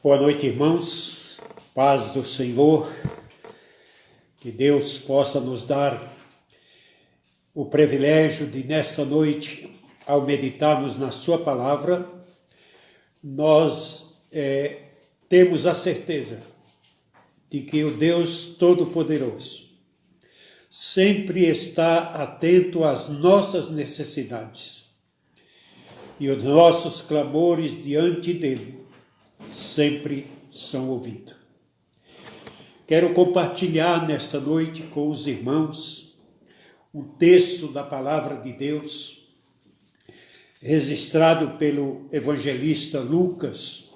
Boa noite, irmãos. Paz do Senhor. Que Deus possa nos dar o privilégio de, nesta noite, ao meditarmos na sua palavra, nós temos a certeza de que o Deus Todo-Poderoso sempre está atento às nossas necessidades e os nossos clamores diante dele sempre são ouvidos. Quero compartilhar nesta noite com os irmãos um texto da palavra de Deus registrado pelo evangelista Lucas,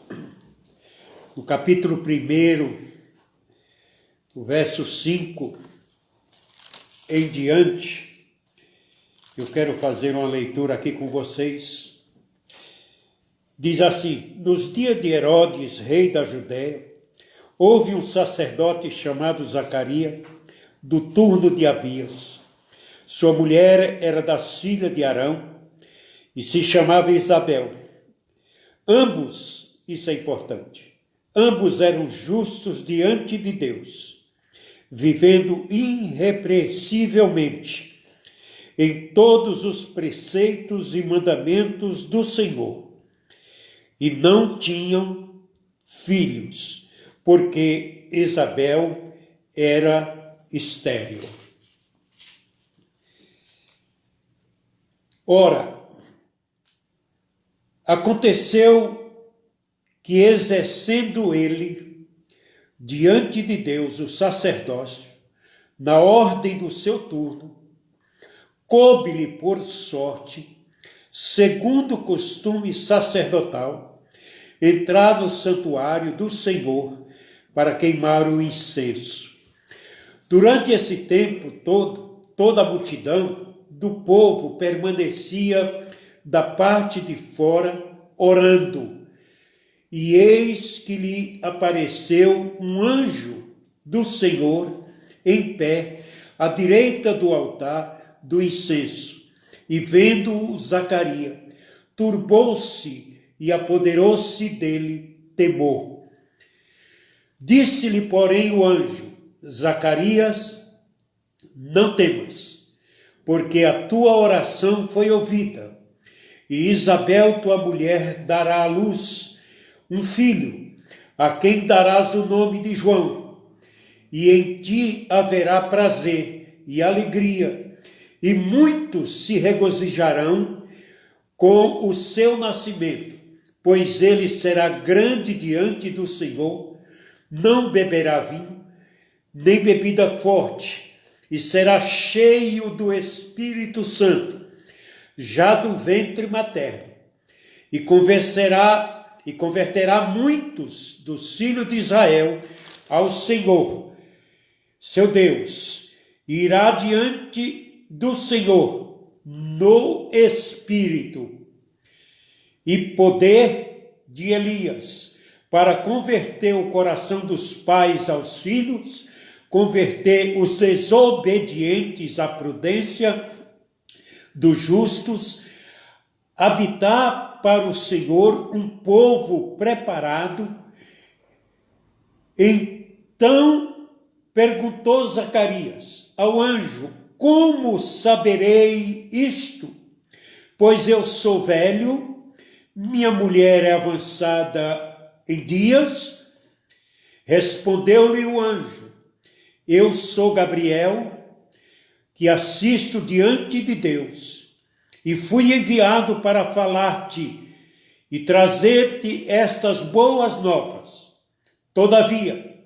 no capítulo 1, no verso 5 em diante. Eu quero fazer uma leitura aqui com vocês. Diz assim: nos dias de Herodes, rei da Judéia, houve um sacerdote chamado Zacarias, do turno de Abias. Sua mulher era das filhas de Arão e se chamava Isabel. Ambos, isso é importante, ambos eram justos diante de Deus, vivendo irrepreensivelmente em todos os preceitos e mandamentos do Senhor. E não tinham filhos, porque Isabel era estéril. Ora, aconteceu que, exercendo ele diante de Deus o sacerdócio, na ordem do seu turno, coube-lhe por sorte, segundo o costume sacerdotal, entrar no santuário do Senhor para queimar o incenso. Durante esse tempo todo, toda a multidão do povo permanecia da parte de fora orando. E eis que lhe apareceu um anjo do Senhor em pé, à direita do altar do incenso. E vendo-o Zacarias, turbou-se e apoderou-se dele temor. Disse-lhe, porém, o anjo: Zacarias, não temas, porque a tua oração foi ouvida, e Isabel, tua mulher, dará à luz um filho, a quem darás o nome de João, e em ti haverá prazer e alegria, e muitos se regozijarão com o seu nascimento, pois ele será grande diante do Senhor, não beberá vinho, nem bebida forte, e será cheio do Espírito Santo, já do ventre materno, e converterá muitos dos filhos de Israel ao Senhor, seu Deus, e irá diante do Senhor no Espírito e poder de Elias, para converter o coração dos pais aos filhos, converter os desobedientes à prudência dos justos, habitar para o Senhor um povo preparado. Então perguntou Zacarias ao anjo: como saberei isto? Pois eu sou velho, minha mulher é avançada em dias. Respondeu-lhe o anjo: eu sou Gabriel, que assisto diante de Deus, e fui enviado para falar-te e trazer-te estas boas novas. Todavia,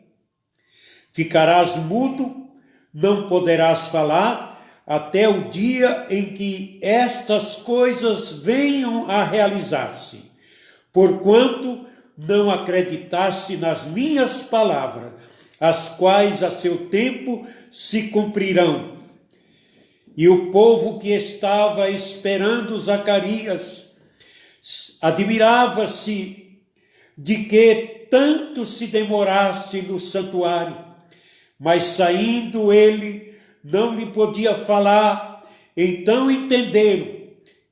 ficarás mudo, não poderás falar, até o dia em que estas coisas venham a realizar-se, porquanto não acreditaste nas minhas palavras, as quais a seu tempo se cumprirão. E o povo que estava esperando Zacarias admirava-se de que tanto se demorasse no santuário, mas saindo ele não lhe podia falar. Então entenderam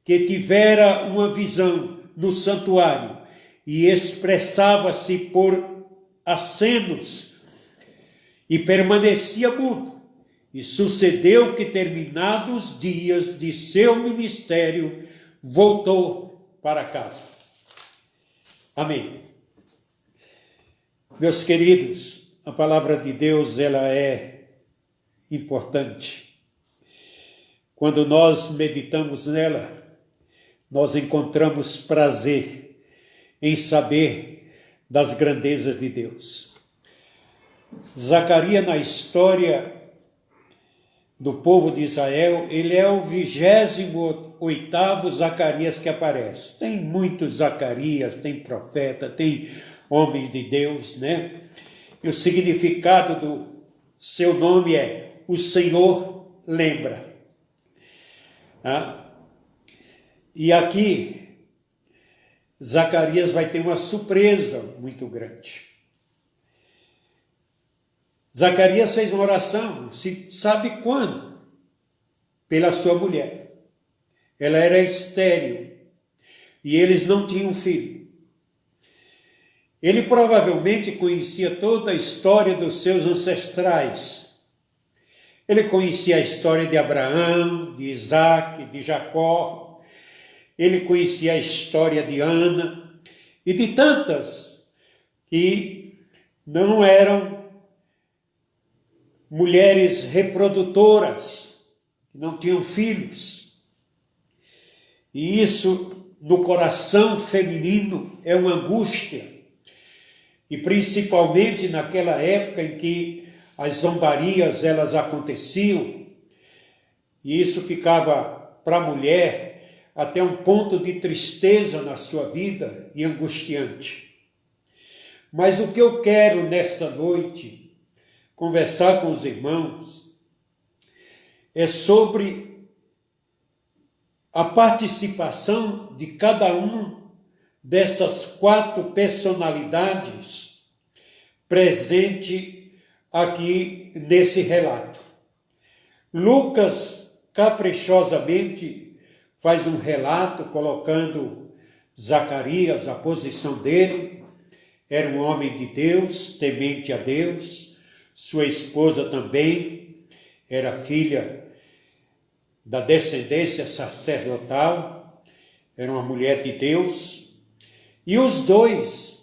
que tivera uma visão no santuário e expressava-se por acenos e permanecia mudo. E sucedeu que, terminados os dias de seu ministério, voltou para casa. Amém. Meus queridos, a palavra de Deus, ela é importante. Quando nós meditamos nela, nós encontramos prazer em saber das grandezas de Deus. Zacarias, na história do povo de Israel, ele é o 28º Zacarias que aparece. Tem muitos Zacarias, tem profeta, tem homens de Deus, né? E o significado do seu nome é: o Senhor lembra. E aqui, Zacarias vai ter uma surpresa muito grande. Zacarias fez uma oração, se sabe quando? Pela sua mulher. Ela era estéril e eles não tinham filho. Ele provavelmente conhecia toda a história dos seus ancestrais. Ele conhecia a história de Abraão, de Isaac, de Jacó. Ele conhecia a história de Ana e de tantas que não eram mulheres reprodutoras, que não tinham filhos. E isso, no coração feminino, é uma angústia. E principalmente naquela época em que as zombarias elas aconteciam, e isso ficava para a mulher até um ponto de tristeza na sua vida e angustiante. Mas o que eu quero nesta noite conversar com os irmãos é sobre a participação de cada um dessas 4 personalidades presente aqui nesse relato. Lucas caprichosamente faz um relato colocando Zacarias, a posição dele. Era um homem de Deus, temente a Deus. Sua esposa também era filha da descendência sacerdotal, era uma mulher de Deus. E os dois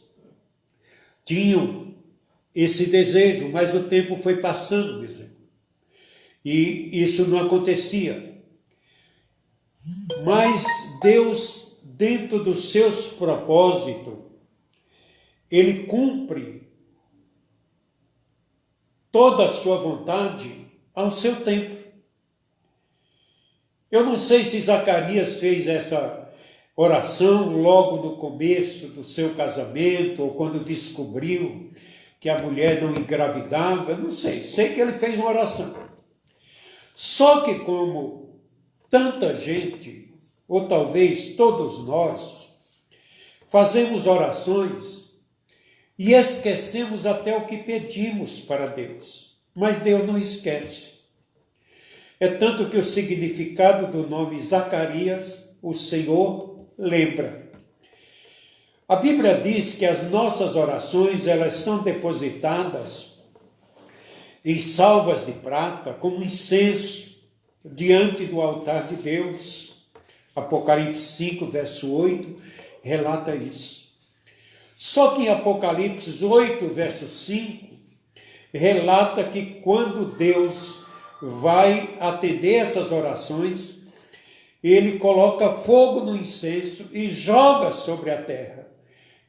tinham esse desejo, mas o tempo foi passando, meus irmãos, e isso não acontecia. Mas Deus, dentro dos seus propósitos, Ele cumpre toda a sua vontade ao seu tempo. Eu não sei se Zacarias fez essa oração logo no começo do seu casamento, ou quando descobriu que a mulher não engravidava, não sei. Sei que ele fez uma oração. Só que como tanta gente, ou talvez todos nós, fazemos orações e esquecemos até o que pedimos para Deus. Mas Deus não esquece. É tanto que o significado do nome Zacarias, o Senhor lembra. A Bíblia diz que as nossas orações, elas são depositadas em salvas de prata, como incenso, diante do altar de Deus. Apocalipse 5, verso 8, relata isso. Só que em Apocalipse 8, verso 5, relata que quando Deus vai atender essas orações, Ele coloca fogo no incenso e joga sobre a terra.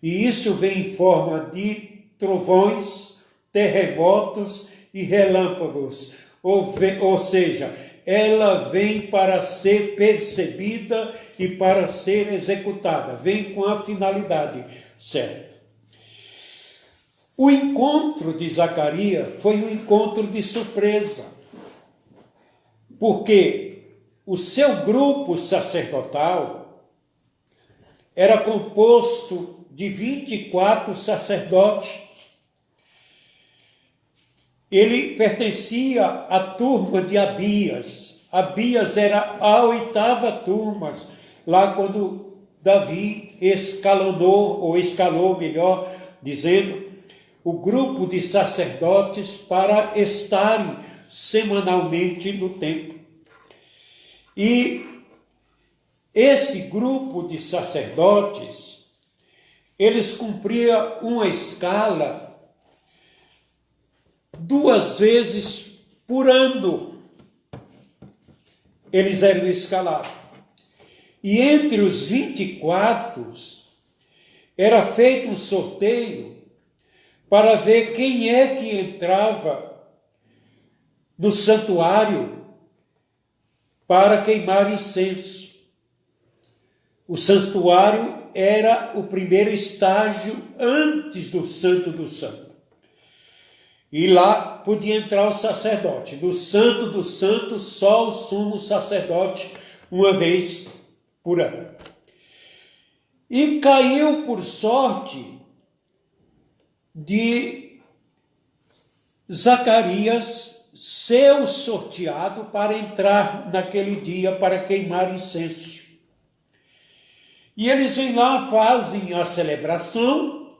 E isso vem em forma de trovões, terremotos e relâmpagos. Ou seja, ela vem para ser percebida e para ser executada. Vem com a finalidade certa. O encontro de Zacarias foi um encontro de surpresa. Porque o seu grupo sacerdotal era composto de 24 sacerdotes. Ele pertencia à turma de Abias. Abias era a 8ª turma, lá quando Davi escalou, melhor dizendo, o grupo de sacerdotes para estarem semanalmente no templo. E esse grupo de sacerdotes, eles cumpriam uma escala 2 vezes por ano. Eles eram escalados. E entre os 24, era feito um sorteio para ver quem é que entrava no santuário para queimar incenso. O santuário era o primeiro estágio antes do Santo do Santo. E lá podia entrar o sacerdote. No Santo do Santo, só o sumo sacerdote, uma vez por ano. E caiu por sorte de Zacarias ser o sorteado para entrar naquele dia para queimar incenso. E eles vêm lá, fazem a celebração,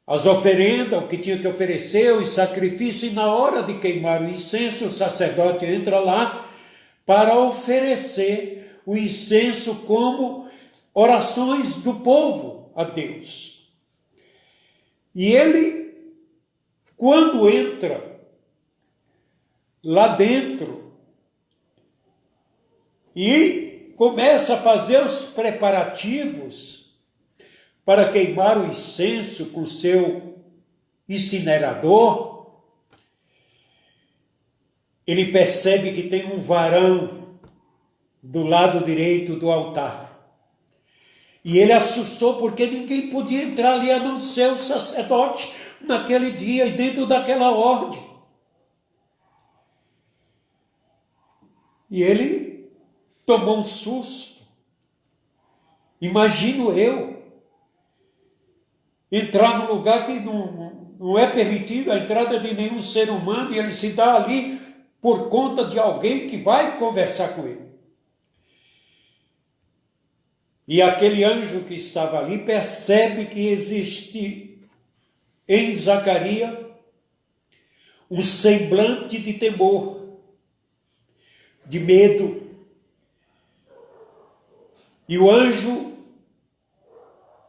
as oferendas, o que tinha que oferecer, os sacrifícios, e na hora de queimar o incenso, o sacerdote entra lá para oferecer o incenso como orações do povo a Deus. E ele, quando entra lá dentro e começa a fazer os preparativos para queimar o incenso com seu incinerador, ele percebe que tem um varão do lado direito do altar. E ele assustou porque ninguém podia entrar ali a não ser o sacerdote naquele dia e dentro daquela ordem. E ele tomou um susto. Imagino eu entrar num lugar que não é permitido a entrada de nenhum ser humano e ele se dá ali por conta de alguém que vai conversar com ele. E aquele anjo que estava ali percebe que existe em Zacarias um semblante de temor, de medo. E o anjo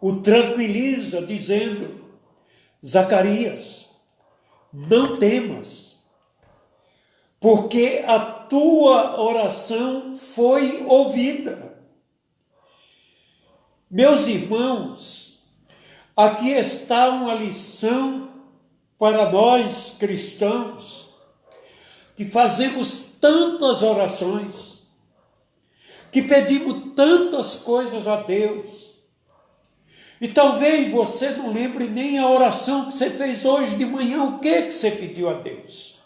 o tranquiliza, dizendo: Zacarias, não temas, porque a tua oração foi ouvida. Meus irmãos, aqui está uma lição para nós cristãos, que fazemos tantas orações, que pedimos tantas coisas a Deus, e talvez você não lembre nem a oração que você fez hoje de manhã, o que você pediu a Deus.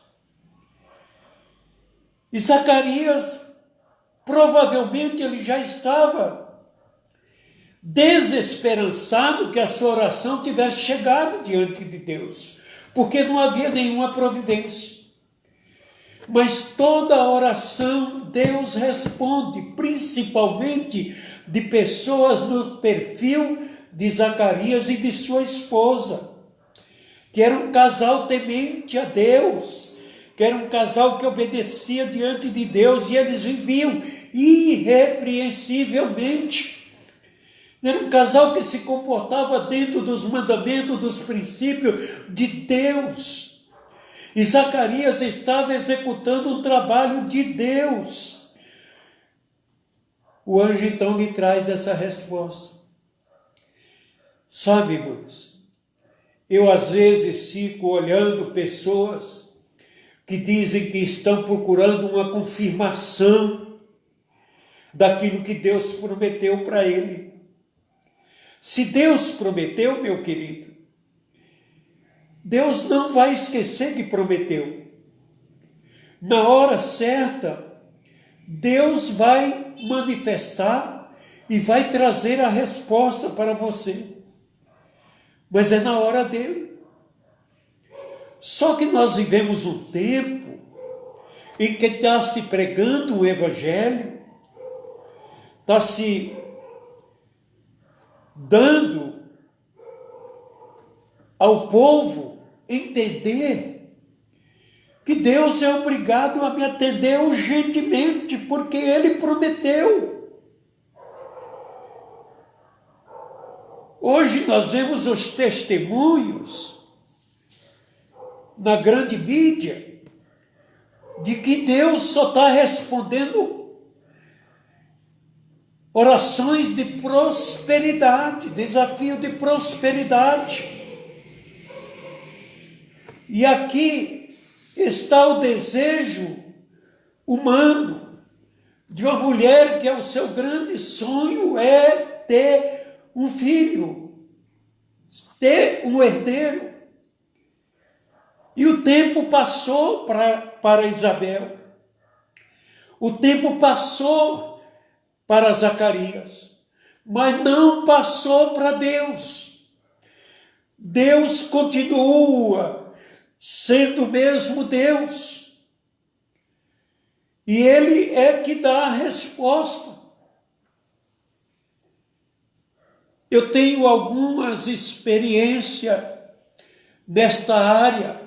E Zacarias, provavelmente ele já estava desesperançado que a sua oração tivesse chegado diante de Deus, porque não havia nenhuma providência. Mas toda oração Deus responde, principalmente de pessoas no perfil de Zacarias e de sua esposa, que era um casal temente a Deus, que era um casal que obedecia diante de Deus, e eles viviam irrepreensivelmente. Era um casal que se comportava dentro dos mandamentos, dos princípios de Deus. E Zacarias estava executando um trabalho de Deus. O anjo então lhe traz essa resposta. Sabe, irmãos, eu às vezes fico olhando pessoas que dizem que estão procurando uma confirmação daquilo que Deus prometeu para ele. Se Deus prometeu, meu querido, Deus não vai esquecer que prometeu. Na hora certa, Deus vai manifestar e vai trazer a resposta para você. Mas é na hora dele. Só que nós vivemos um tempo em que está se pregando o evangelho, está se dando ao povo entender que Deus é obrigado a me atender urgentemente, porque Ele prometeu. Hoje nós vemos os testemunhos na grande mídia de que Deus só está respondendo orações de prosperidade, desafio de prosperidade. E aqui está o desejo humano de uma mulher que o seu grande sonho é ter um filho, ter um herdeiro. E o tempo passou para Isabel. O tempo passou para Zacarias, mas não passou para Deus. Deus continua sendo o mesmo Deus. E Ele é que dá a resposta. Eu tenho algumas experiências nesta área.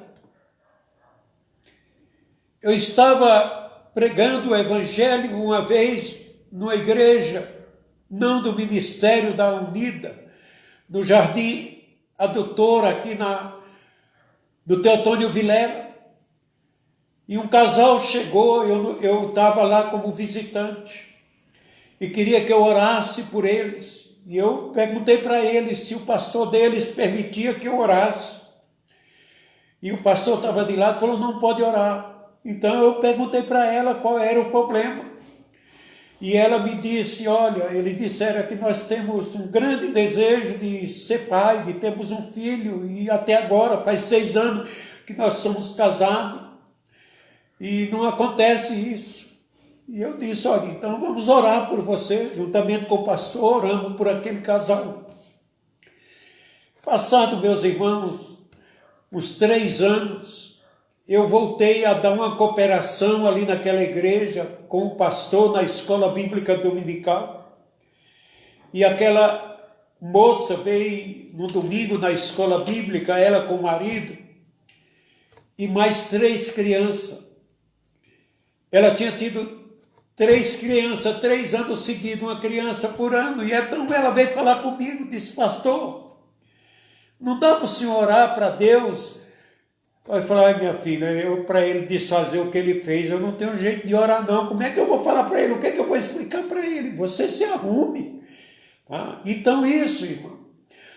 Eu estava pregando o Evangelho uma vez numa igreja, não do Ministério da Unida, no Jardim Adutor, aqui do Teotônio Vilela. E um casal chegou, eu estava lá como visitante, e queria que eu orasse por eles. E eu perguntei para eles se o pastor deles permitia que eu orasse. E o pastor estava de lado e falou, não pode orar. Então eu perguntei para ela qual era o problema. E ela me disse, olha, eles disseram que nós temos um grande desejo de ser pai, de termos um filho, e até agora, faz 6 anos que nós somos casados, e não acontece isso. E eu disse, olha, então vamos orar por você, juntamente com o pastor, oramos por aquele casal. Passado, meus irmãos, uns 3 anos, eu voltei a dar uma cooperação ali naquela igreja com o pastor na escola bíblica dominical. E aquela moça veio no domingo na escola bíblica, ela com o marido, e mais 3 crianças. Ela tinha tido 3 crianças, 3 anos seguidos, uma criança por ano. E então ela veio falar comigo, disse, pastor, não dá para o senhor orar para Deus? Eu falei, minha filha, para ele desfazer o que ele fez, eu não tenho jeito de orar não. Como é que eu vou falar para ele? O que é que eu vou explicar para ele? Você se arrume. Tá? Então isso, irmão.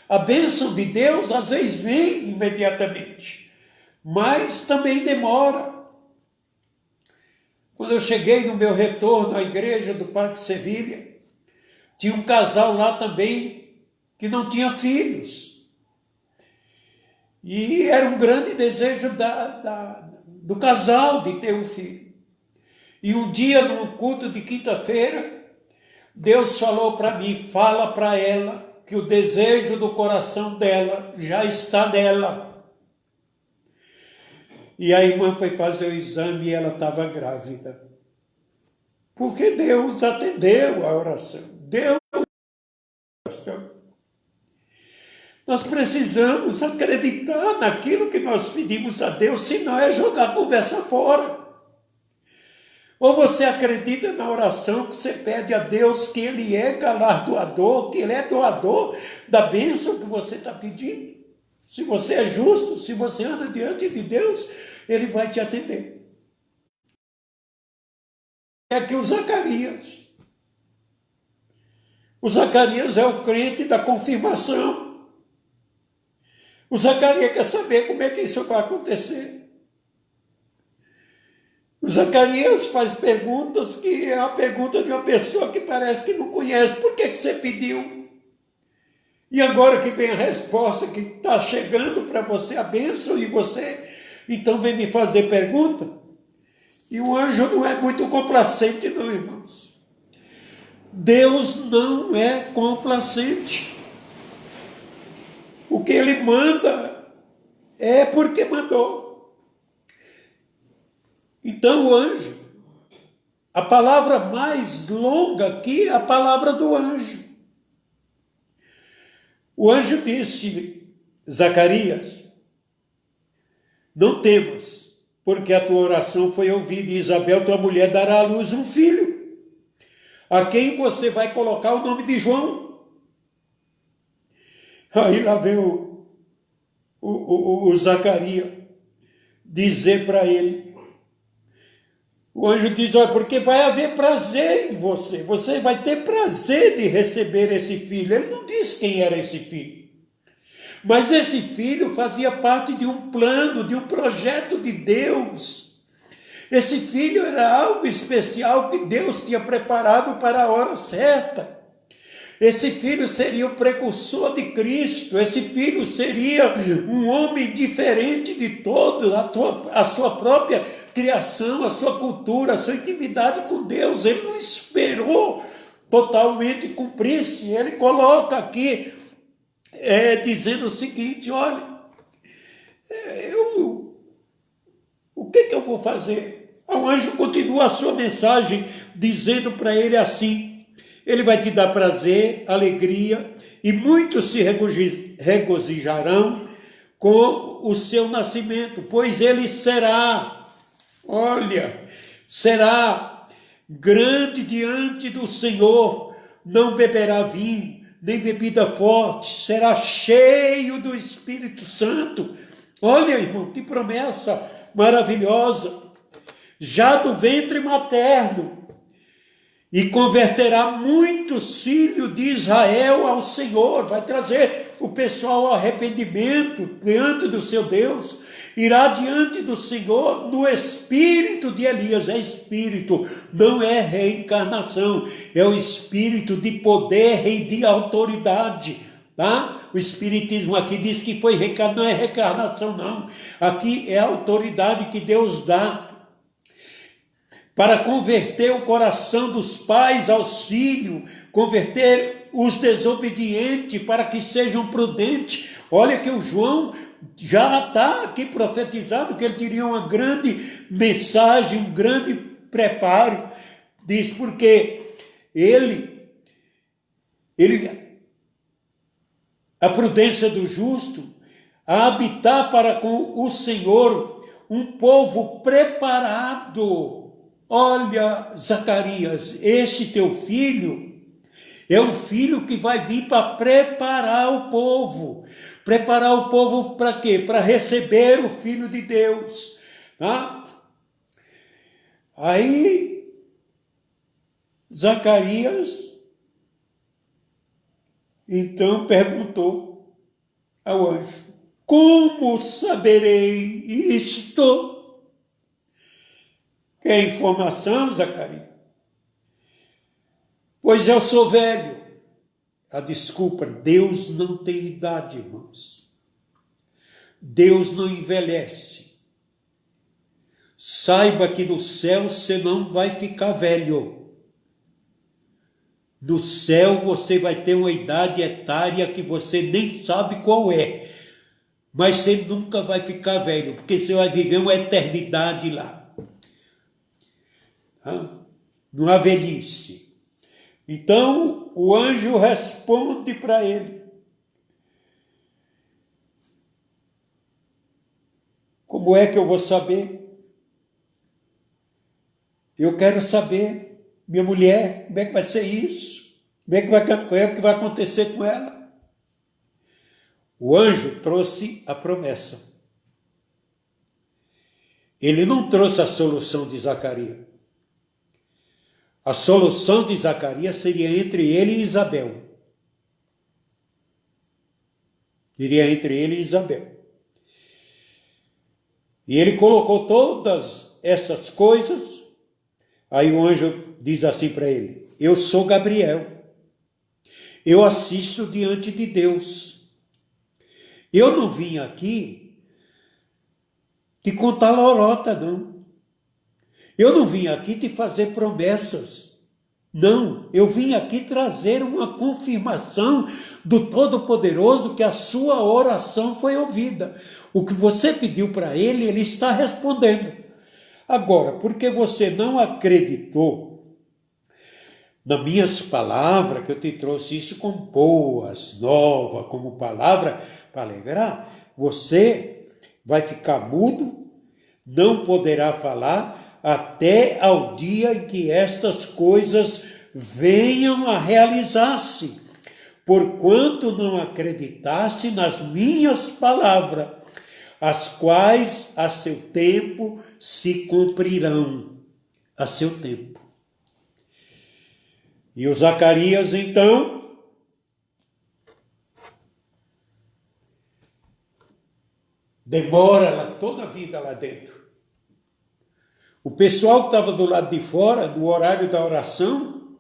A bênção de Deus às vezes vem imediatamente, mas também demora. Quando eu cheguei no meu retorno à igreja do Parque Sevilha, tinha um casal lá também que não tinha filhos. E era um grande desejo do casal de ter um filho. E um dia, num culto de quinta-feira, Deus falou para mim, fala para ela que o desejo do coração dela já está nela. E a irmã foi fazer o exame e ela estava grávida. Porque Deus atendeu a oração. Deus atendeu a oração. Nós precisamos acreditar naquilo que nós pedimos a Deus, senão é jogar a conversa fora. Ou você acredita na oração que você pede a Deus que Ele é galardoador, que Ele é doador da bênção que você está pedindo. Se você é justo, se você anda diante de Deus, Ele vai te atender. É que o Zacarias é o crente da confirmação. O Zacarias quer saber como é que isso vai acontecer. O Zacarias faz perguntas que é a pergunta de uma pessoa que parece que não conhece. Por que você pediu? E agora que vem a resposta, que está chegando para você a bênção, e você então vem me fazer pergunta. E o anjo não é muito complacente não, irmãos. Deus não é complacente. O que Ele manda é porque mandou. Então o anjo, a palavra mais longa aqui é a palavra do anjo. O anjo disse: Zacarias, não temas, porque a tua oração foi ouvida, e Isabel, tua mulher, dará à luz um filho, a quem você vai colocar o nome de João. Aí lá vem o Zacarias dizer para ele. O anjo diz: olha, porque vai haver prazer em você. Você vai ter prazer de receber esse filho. Ele não disse quem era esse filho. Mas esse filho fazia parte de um plano, de um projeto de Deus. Esse filho era algo especial que Deus tinha preparado para a hora certa. Esse filho seria o precursor de Cristo. Esse filho seria um homem diferente de todos, a sua própria criação, a sua cultura, a sua intimidade com Deus. Ele não esperou totalmente cumprir-se. Ele coloca aqui, dizendo o seguinte: olha, o que eu vou fazer? O anjo continua a sua mensagem, dizendo para ele assim: ele vai te dar prazer, alegria, e muitos se regozijarão com o seu nascimento, pois ele será, olha, será grande diante do Senhor, não beberá vinho, nem bebida forte, será cheio do Espírito Santo. Olha, irmão, que promessa maravilhosa, já do ventre materno, e converterá muitos filhos de Israel ao Senhor, vai trazer o pessoal ao arrependimento diante do seu Deus, irá diante do Senhor no espírito de Elias. É espírito, não é reencarnação, é o espírito de poder e de autoridade. Tá? O Espiritismo aqui diz que foi reencarnação, não é reencarnação não, aqui é a autoridade que Deus dá para converter o coração dos pais aos filhos, converter os desobedientes para que sejam prudentes. Olha que o João já está aqui profetizado que ele teria uma grande mensagem, um grande preparo. Diz porque a prudência do justo, a habitar para com o Senhor um povo preparado. Olha, Zacarias, este teu filho é um filho que vai vir para preparar o povo. Preparar o povo para quê? Para receber o Filho de Deus. Tá? Aí, Zacarias, então, perguntou ao anjo: como saberei isto? Quer informação, Zacarias? Pois eu sou velho. A desculpa, Deus não tem idade, irmãos. Deus não envelhece. Saiba que no céu você não vai ficar velho. No céu você vai ter uma idade etária que você nem sabe qual é. Mas você nunca vai ficar velho, porque você vai viver uma eternidade lá. Não há velhice. Então o anjo responde para ele: como é que eu vou saber? Eu quero saber, minha mulher, como é que vai ser isso? Como é que vai acontecer com ela? O anjo trouxe a promessa. Ele não trouxe a solução de Zacarias. A solução de Zacarias seria entre ele e Isabel. Iria entre ele e Isabel. E ele colocou todas essas coisas. Aí o anjo diz assim para ele: eu sou Gabriel. Eu assisto diante de Deus. Eu não vim aqui te contar lorota, não. Eu não vim aqui te fazer promessas. Não, eu vim aqui trazer uma confirmação do Todo-Poderoso que a sua oração foi ouvida. O que você pediu para ele, ele está respondendo. Agora, porque você não acreditou, nas minhas palavras, que eu te trouxe isso com boas novas, como palavra para alegrar, você vai ficar mudo, não poderá falar, até ao dia em que estas coisas venham a realizar-se, porquanto não acreditaste nas minhas palavras, as quais a seu tempo se cumprirão, a seu tempo. E o Zacarias, então, demora lá toda a vida lá dentro. O pessoal que estava do lado de fora, no horário da oração,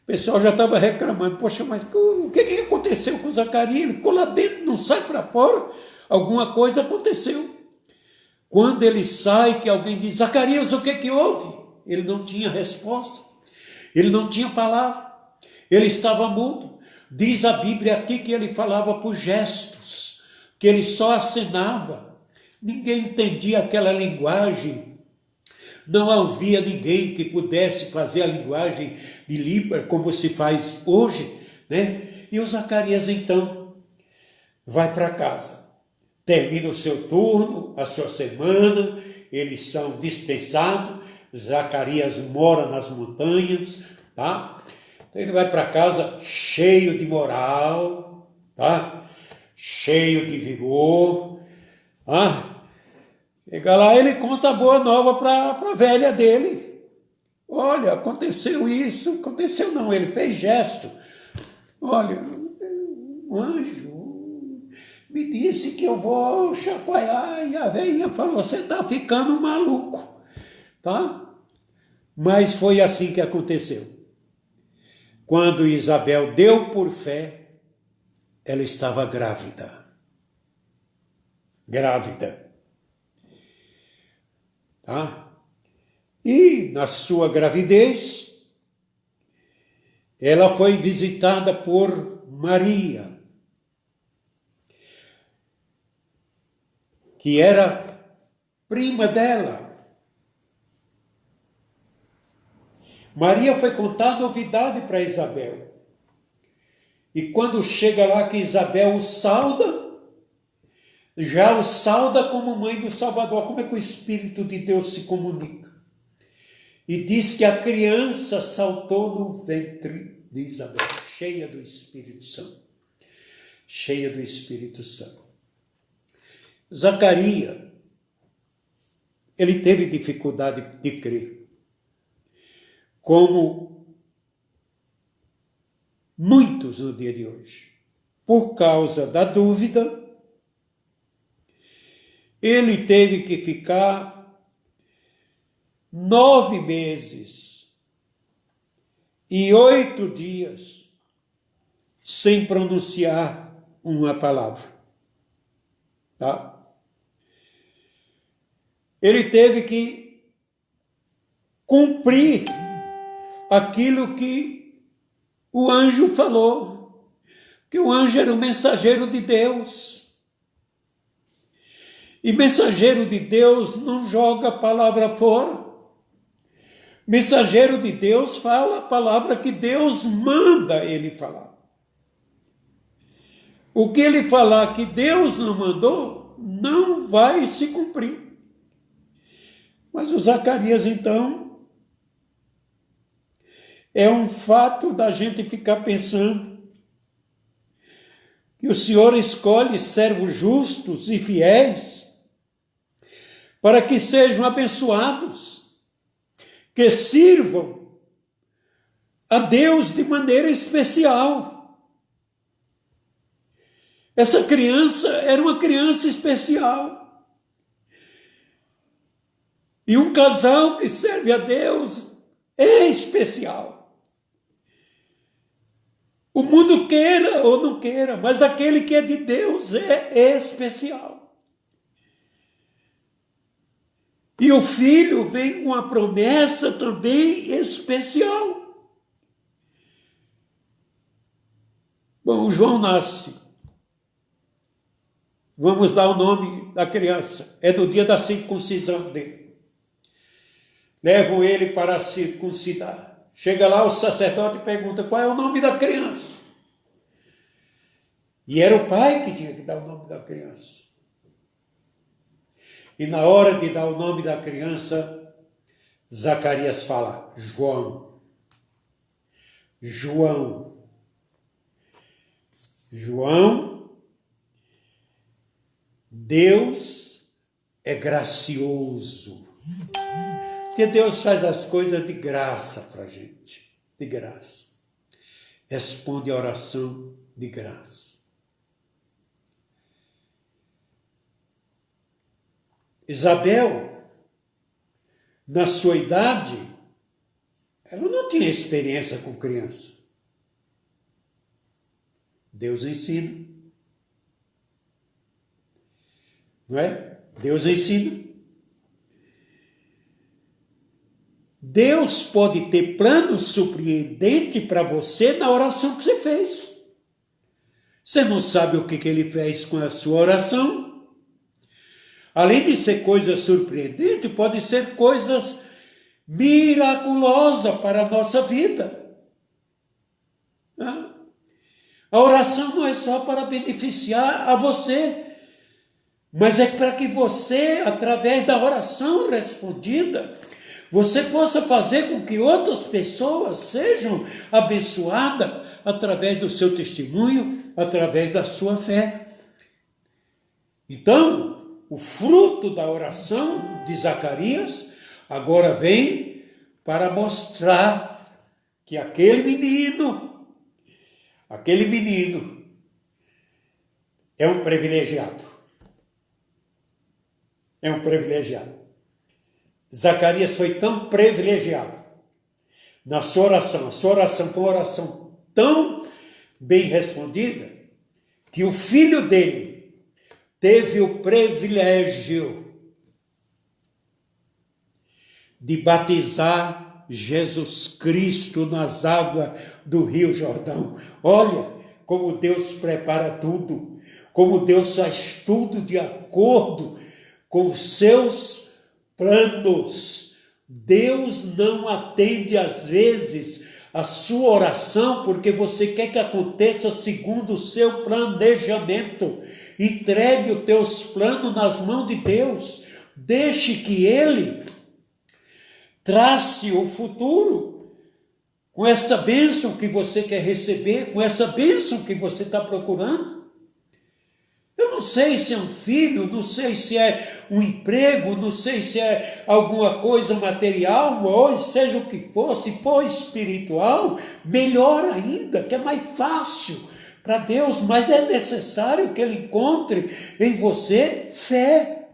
o pessoal já estava reclamando, poxa, mas o que aconteceu com o Zacarias? Ele ficou lá dentro, não sai para fora, alguma coisa aconteceu. Quando ele sai, que alguém diz, Zacarias, o que houve? Ele não tinha resposta, ele não tinha palavra, ele estava mudo. Diz a Bíblia aqui que ele falava por gestos, que ele só acenava, ninguém entendia aquela linguagem. Não havia ninguém que pudesse fazer a linguagem de Libras como se faz hoje, né? E o Zacarias, então, vai para casa. Termina o seu turno, a sua semana, eles são dispensados. Zacarias mora nas montanhas, tá? Então ele vai para casa cheio de moral, tá? Cheio de vigor, tá? Chega lá, ele conta a boa nova para a velha dele. Olha, aconteceu isso, aconteceu não, ele fez gesto. Olha, o anjo me disse que eu vou chacoalhar, e a velhinha falou, você está ficando maluco, tá? Mas foi assim que aconteceu. Quando Isabel deu por fé, ela estava grávida. Grávida. Tá? E na sua gravidez, ela foi visitada por Maria, que era prima dela. Maria foi contar a novidade para Isabel. E quando chega lá que Isabel o sauda, já o sauda como mãe do Salvador. Como é que o Espírito de Deus se comunica? E diz que a criança saltou no ventre de Isabel, cheia do Espírito Santo. Cheia do Espírito Santo. Zacarias, ele teve dificuldade de crer. Como muitos no dia de hoje. Por causa da dúvida, ele teve que ficar 9 meses e 8 dias sem pronunciar uma palavra. Tá? Ele teve que cumprir aquilo que o anjo falou, que o anjo era o mensageiro de Deus. E mensageiro de Deus não joga a palavra fora. Mensageiro de Deus fala a palavra que Deus manda ele falar. O que ele falar que Deus não mandou, não vai se cumprir. Mas o Zacarias, então, é um fato da gente ficar pensando que o Senhor escolhe servos justos e fiéis para que sejam abençoados, que sirvam a Deus de maneira especial. Essa criança era uma criança especial. E um casal que serve a Deus é especial. O mundo queira ou não queira, mas aquele que é de Deus é especial. E o filho vem com uma promessa também especial. Bom, o João nasce. Vamos dar o nome da criança. É no dia da circuncisão dele. Levam ele para circuncidar. Chega lá, o sacerdote pergunta qual é o nome da criança. E era o pai que tinha que dar o nome da criança. E na hora de dar o nome da criança, Zacarias fala, João. João. João, Deus é gracioso. Porque Deus faz as coisas de graça para a gente. De graça. Responde a oração de graça. Isabel, na sua idade, ela não tinha experiência com criança. Deus ensina. Não é? Deus ensina. Deus pode ter plano surpreendente para você na oração que você fez. Você não sabe o que ele fez com a sua oração. Além de ser coisa surpreendente, pode ser coisas miraculosas para a nossa vida. A oração não é só para beneficiar a você, mas é para que você, através da oração respondida, você possa fazer com que outras pessoas sejam abençoadas através do seu testemunho, através da sua fé. Então, o fruto da oração de Zacarias agora vem para mostrar que aquele menino é um privilegiado. É um privilegiado. Zacarias foi tão privilegiado na sua oração. A sua oração foi uma oração tão bem respondida que o filho dele teve o privilégio de batizar Jesus Cristo nas águas do Rio Jordão. Olha como Deus prepara tudo, como Deus faz tudo de acordo com os seus planos. Deus não atende às vezes a sua oração porque você quer que aconteça segundo o seu planejamento. Entregue os teus planos nas mãos de Deus. Deixe que Ele trace o futuro com esta bênção que você quer receber, com essa bênção que você está procurando. Eu não sei se é um filho, não sei se é um emprego, não sei se é alguma coisa material, ou seja o que for, se for espiritual, melhor ainda, que é mais fácil para Deus, mas é necessário que Ele encontre em você fé,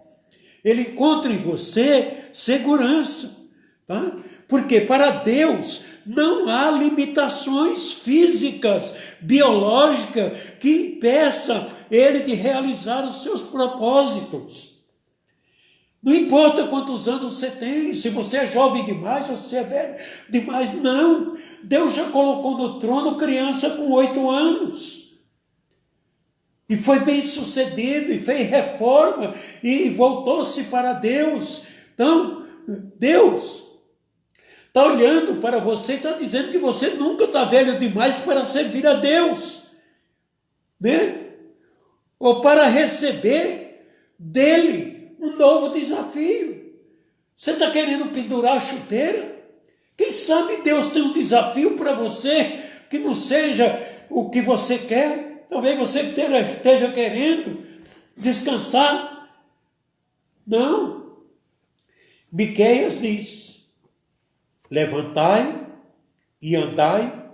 Ele encontre em você segurança, tá? Porque para Deus não há limitações físicas, biológicas, que impeçam Ele de realizar os seus propósitos. Não importa quantos anos você tem, se você é jovem demais, ou se é velho demais, não. Deus já colocou no trono criança com 8 anos. E foi bem sucedido, e fez reforma, e voltou-se para Deus. Então, Deus está olhando para você e está dizendo que você nunca está velho demais para servir a Deus, né? Ou para receber dele um novo desafio. Você está querendo pendurar a chuteira? Quem sabe Deus tem um desafio para você que não seja o que você quer. Talvez você esteja querendo descansar. Não. Miqueias diz: levantai e andai,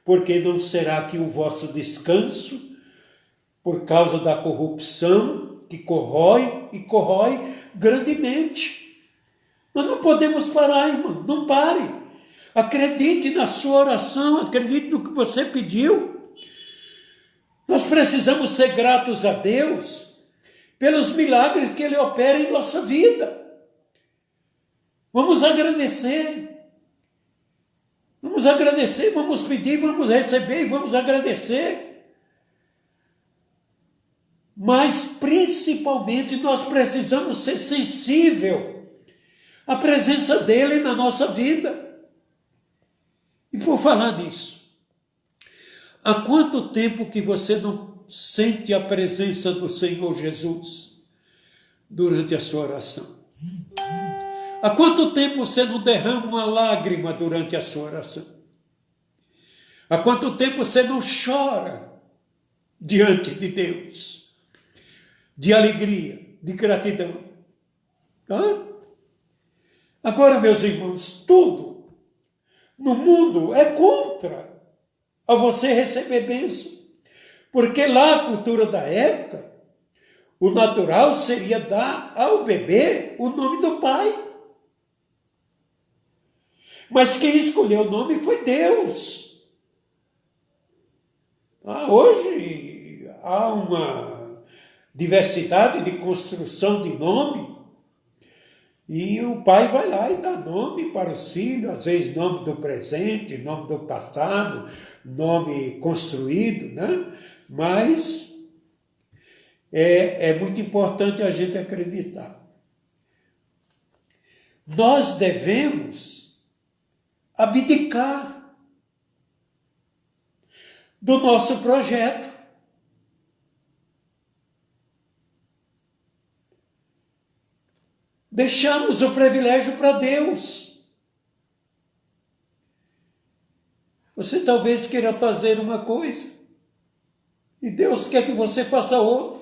porque não será aqui o vosso descanso, por causa da corrupção que corrói e corrói grandemente. Nós não podemos parar, irmão, não pare. Acredite na sua oração, acredite no que você pediu. Nós precisamos ser gratos a Deus pelos milagres que Ele opera em nossa vida. Vamos agradecer. Vamos agradecer, vamos pedir, vamos receber e vamos agradecer. Mas, principalmente, nós precisamos ser sensíveis à presença dEle na nossa vida. E por falar nisso, há quanto tempo que você não sente a presença do Senhor Jesus durante a sua oração? Há quanto tempo você não derrama uma lágrima durante a sua oração? Há quanto tempo você não chora diante de Deus? De alegria, de gratidão. Tá? Agora, meus irmãos, tudo no mundo é contra a você receber bênção. Porque lá a cultura da época, o natural seria dar ao bebê o nome do pai. Mas quem escolheu o nome foi Deus. Hoje há uma diversidade de construção de nome. E o pai vai lá e dá nome para os filhos, às vezes nome do presente, nome do passado, nome construído, né? Mas é muito importante a gente acreditar. Nós devemos abdicar do nosso projeto. Deixamos o privilégio para Deus. Você talvez queira fazer uma coisa e Deus quer que você faça outra.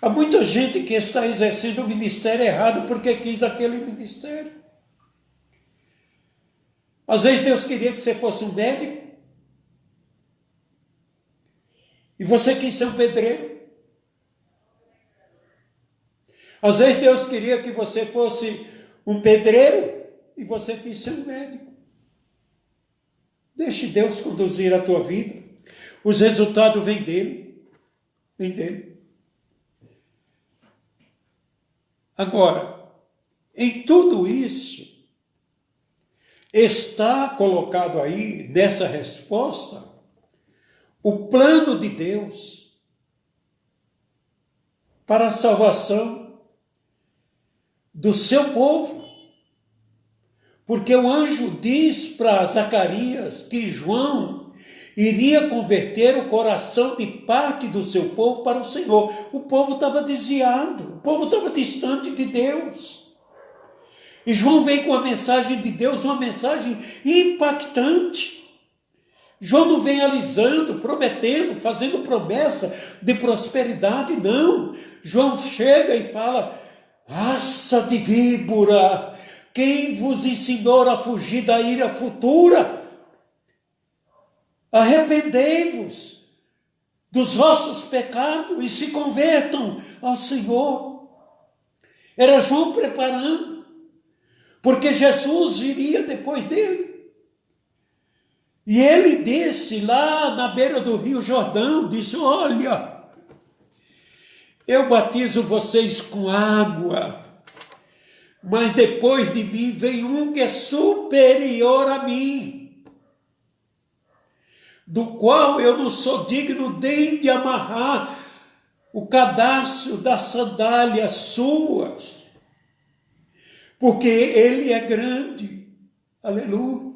Há muita gente que está exercendo o ministério errado porque quis aquele ministério. Às vezes Deus queria que você fosse um médico e você quis ser um pedreiro. Às vezes Deus queria que você fosse um pedreiro e você quis ser um médico. Deixe Deus conduzir a tua vida. Os resultados vêm dele. Vêm dele. Agora, em tudo isso, está colocado aí, nessa resposta, o plano de Deus para a salvação do seu povo. Porque o anjo diz para Zacarias que João iria converter o coração de parte do seu povo para o Senhor. O povo estava desviado, o povo estava distante de Deus. E João vem com a mensagem de Deus, uma mensagem impactante. João não vem alisando, prometendo, fazendo promessa de prosperidade, não. João chega e fala: raça de víbora, quem vos ensinou a fugir da ira futura? Arrependei-vos dos vossos pecados e se convertam ao Senhor. Era João preparando, porque Jesus viria depois dele. E ele disse lá na beira do Rio Jordão, disse: olha, eu batizo vocês com água, mas depois de mim vem um que é superior a mim, do qual eu não sou digno nem de amarrar o cadastro das sandálias suas, porque ele é grande. Aleluia.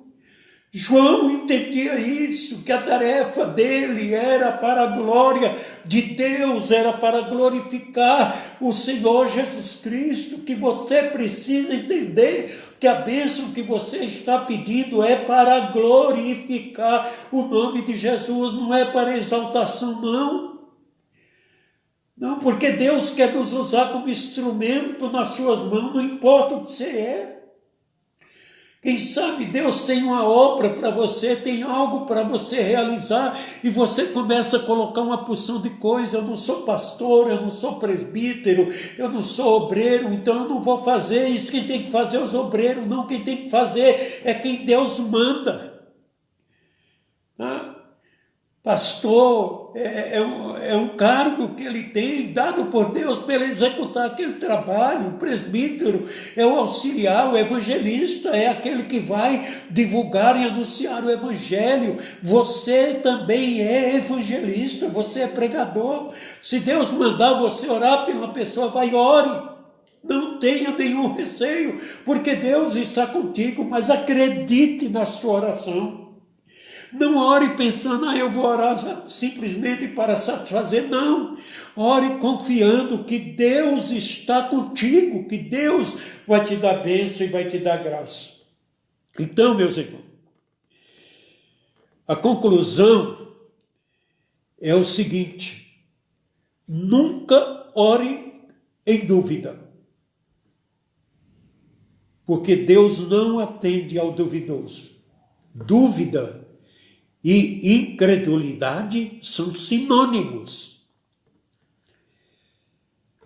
João entendia isso, que a tarefa dele era para a glória de Deus, era para glorificar o Senhor Jesus Cristo, que você precisa entender que a bênção que você está pedindo é para glorificar o nome de Jesus, não é para exaltação, não. Não, porque Deus quer nos usar como instrumento nas suas mãos, não importa o que você é. Quem sabe Deus tem uma obra para você, tem algo para você realizar, e você começa a colocar uma porção de coisa: eu não sou pastor, eu não sou presbítero, eu não sou obreiro, então eu não vou fazer isso. Quem tem que fazer é os obreiros, não, quem tem que fazer é quem Deus manda. Pastor é um cargo que ele tem, dado por Deus para ele executar aquele trabalho. O presbítero é o auxiliar, o evangelista é aquele que vai divulgar e anunciar o evangelho. Você também é evangelista, você é pregador. Se Deus mandar você orar por uma pessoa, vai e ore. Não tenha nenhum receio, porque Deus está contigo, mas acredite na sua oração. Não ore pensando, eu vou orar simplesmente para satisfazer. Não, ore confiando que Deus está contigo, que Deus vai te dar bênção e vai te dar graça. Então, meus irmãos, a conclusão é o seguinte: nunca ore em dúvida, porque Deus não atende ao duvidoso. Dúvida e incredulidade são sinônimos.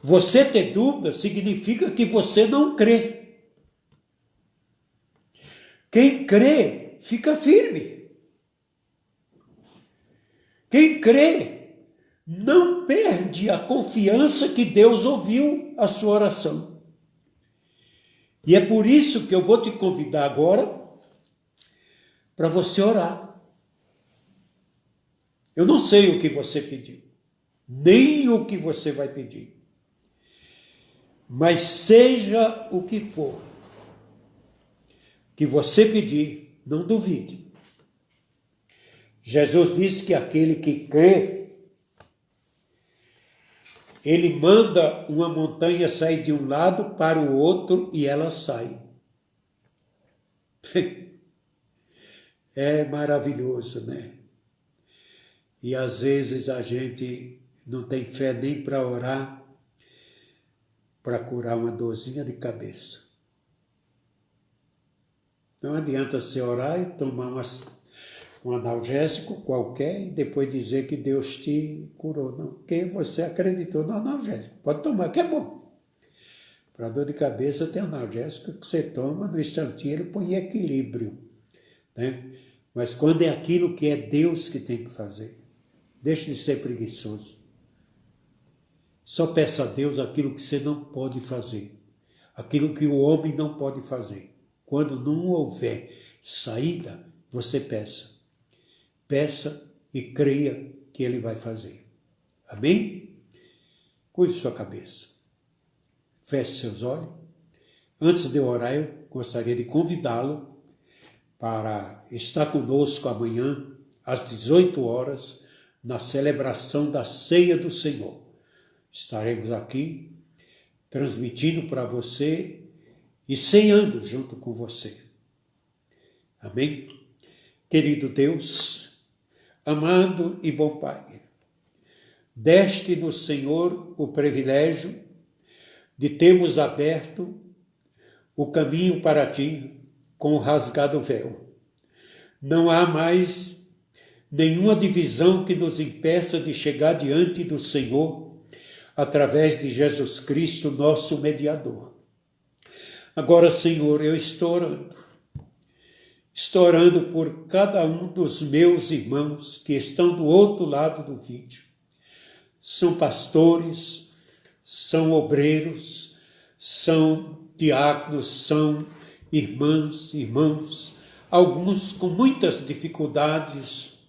Você ter dúvida significa que você não crê. Quem crê fica firme. Quem crê não perde a confiança que Deus ouviu a sua oração. E é por isso que eu vou te convidar agora para você orar. Eu não sei o que você pediu, nem o que você vai pedir. Mas seja o que for que você pedir, não duvide. Jesus disse que aquele que crê, ele manda uma montanha sair de um lado para o outro e ela sai. É maravilhoso, né? E às vezes a gente não tem fé nem para orar, para curar uma dorzinha de cabeça. Não adianta você orar e tomar um analgésico qualquer e depois dizer que Deus te curou. Não, porque você acreditou no analgésico. Pode tomar, que é bom. Para dor de cabeça tem analgésico que você toma, no instantinho ele põe em equilíbrio, né? Mas quando é aquilo que é Deus que tem que fazer, deixe de ser preguiçoso. Só peça a Deus aquilo que você não pode fazer. Aquilo que o homem não pode fazer. Quando não houver saída, você peça. Peça e creia que Ele vai fazer. Amém? Cuide sua cabeça. Feche seus olhos. Antes de eu orar, eu gostaria de convidá-lo para estar conosco amanhã, às 18 horas, na celebração da Ceia do Senhor. Estaremos aqui transmitindo para você e ceando junto com você. Amém? Querido Deus, amado e bom Pai, deste-nos, Senhor, o privilégio de termos aberto o caminho para Ti com o rasgado véu. Não há mais nenhuma divisão que nos impeça de chegar diante do Senhor através de Jesus Cristo, nosso mediador. Agora, Senhor, eu estou orando por cada um dos meus irmãos que estão do outro lado do vídeo. São pastores, são obreiros, são diáconos, são irmãs, irmãos, alguns com muitas dificuldades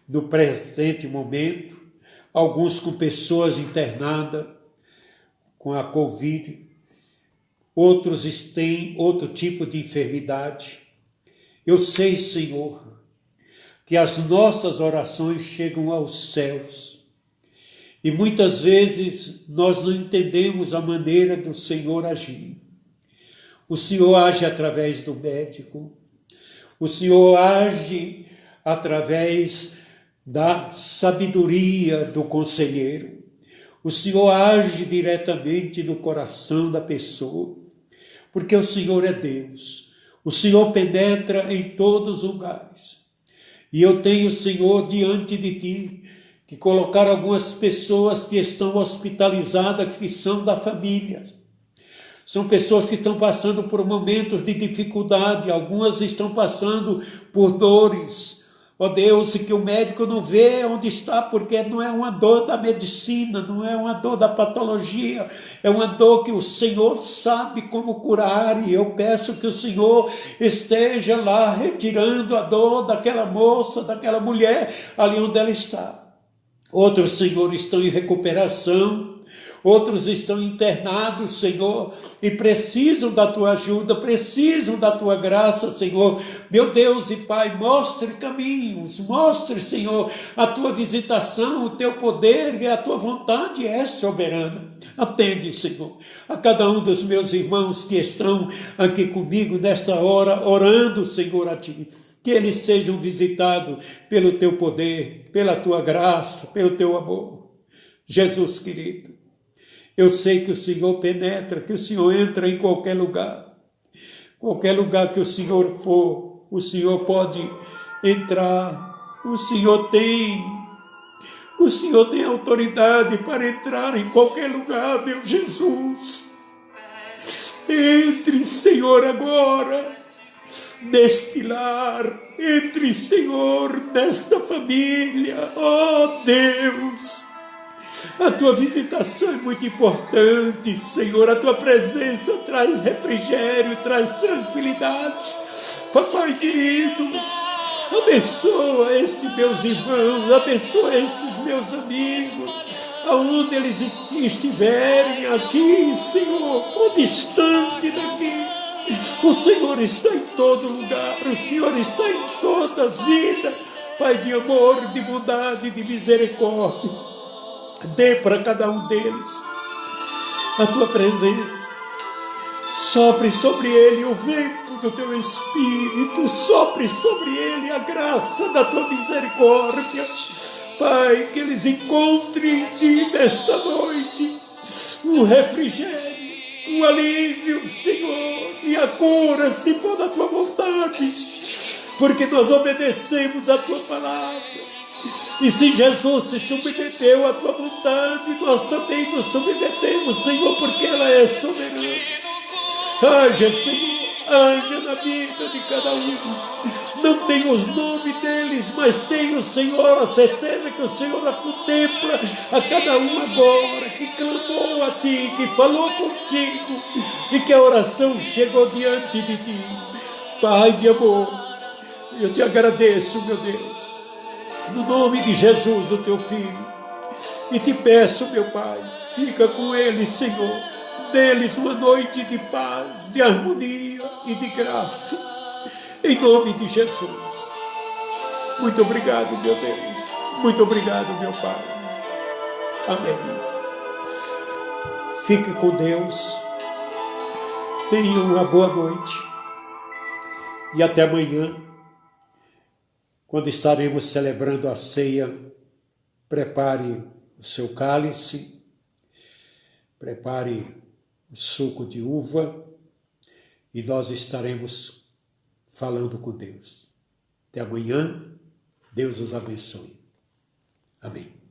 no presente momento, alguns com pessoas internadas com a Covid, outros têm outro tipo de enfermidade. Eu sei, Senhor, que as nossas orações chegam aos céus e muitas vezes nós não entendemos a maneira do Senhor agir. O Senhor age através do médico, o Senhor age através da sabedoria do conselheiro. O Senhor age diretamente no coração da pessoa, porque o Senhor é Deus. O Senhor penetra em todos os lugares. E eu tenho, Senhor, diante de Ti, que colocar algumas pessoas que estão hospitalizadas, que são da família. São pessoas que estão passando por momentos de dificuldade, algumas estão passando por dores. Ó Deus, que o médico não vê onde está, porque não é uma dor da medicina, não é uma dor da patologia, é uma dor que o Senhor sabe como curar, e eu peço que o Senhor esteja lá retirando a dor daquela moça, daquela mulher, ali onde ela está. Outros, Senhor, estão em recuperação. Outros estão internados, Senhor, e precisam da tua ajuda, precisam da tua graça, Senhor. Meu Deus e Pai, mostre caminhos, mostre, Senhor, a tua visitação, o teu poder e a tua vontade é soberana. Atende, Senhor, a cada um dos meus irmãos que estão aqui comigo nesta hora, orando, Senhor, a ti. Que eles sejam visitados pelo teu poder, pela tua graça, pelo teu amor. Jesus querido, eu sei que o Senhor penetra, que o Senhor entra em qualquer lugar. Qualquer lugar que o Senhor for, o Senhor pode entrar. O Senhor tem autoridade para entrar em qualquer lugar, meu Jesus. Entre, Senhor, agora neste lar, entre, Senhor, nesta família. Oh, Deus, a tua visitação é muito importante, Senhor. A tua presença traz refrigério, traz tranquilidade. Papai querido, abençoa esses meus irmãos, abençoa esses meus amigos, aonde eles estiverem aqui, Senhor, ou distante daqui. O Senhor está em todo lugar, o Senhor está em todas as vidas. Pai de amor, de bondade, de misericórdia, dê para cada um deles a tua presença. Sopre sobre ele o vento do teu Espírito, sopre sobre ele a graça da tua misericórdia. Pai, que eles encontrem em ti nesta noite um refrigério, um alívio, Senhor, e a cura, se for da tua vontade, porque nós obedecemos a tua palavra. E se Jesus se submeteu à tua vontade, nós também nos submetemos, Senhor, porque ela é soberana. Haja, Senhor, haja na vida de cada um. Não tenho os nomes deles, mas tenho, Senhor, a certeza que o Senhor a contempla a cada um agora, que clamou a ti, que falou contigo, e que a oração chegou diante de ti. Pai de amor, eu te agradeço, meu Deus, no nome de Jesus, o teu Filho, e te peço, meu Pai, fica com eles, Senhor, deles uma noite de paz, de harmonia e de graça, em nome de Jesus. Muito obrigado, meu Deus, muito obrigado, meu Pai. Amém. Fique com Deus, tenha uma boa noite e até amanhã, quando estaremos celebrando a ceia. Prepare o seu cálice, prepare o suco de uva e nós estaremos falando com Deus. Até amanhã, Deus os abençoe. Amém.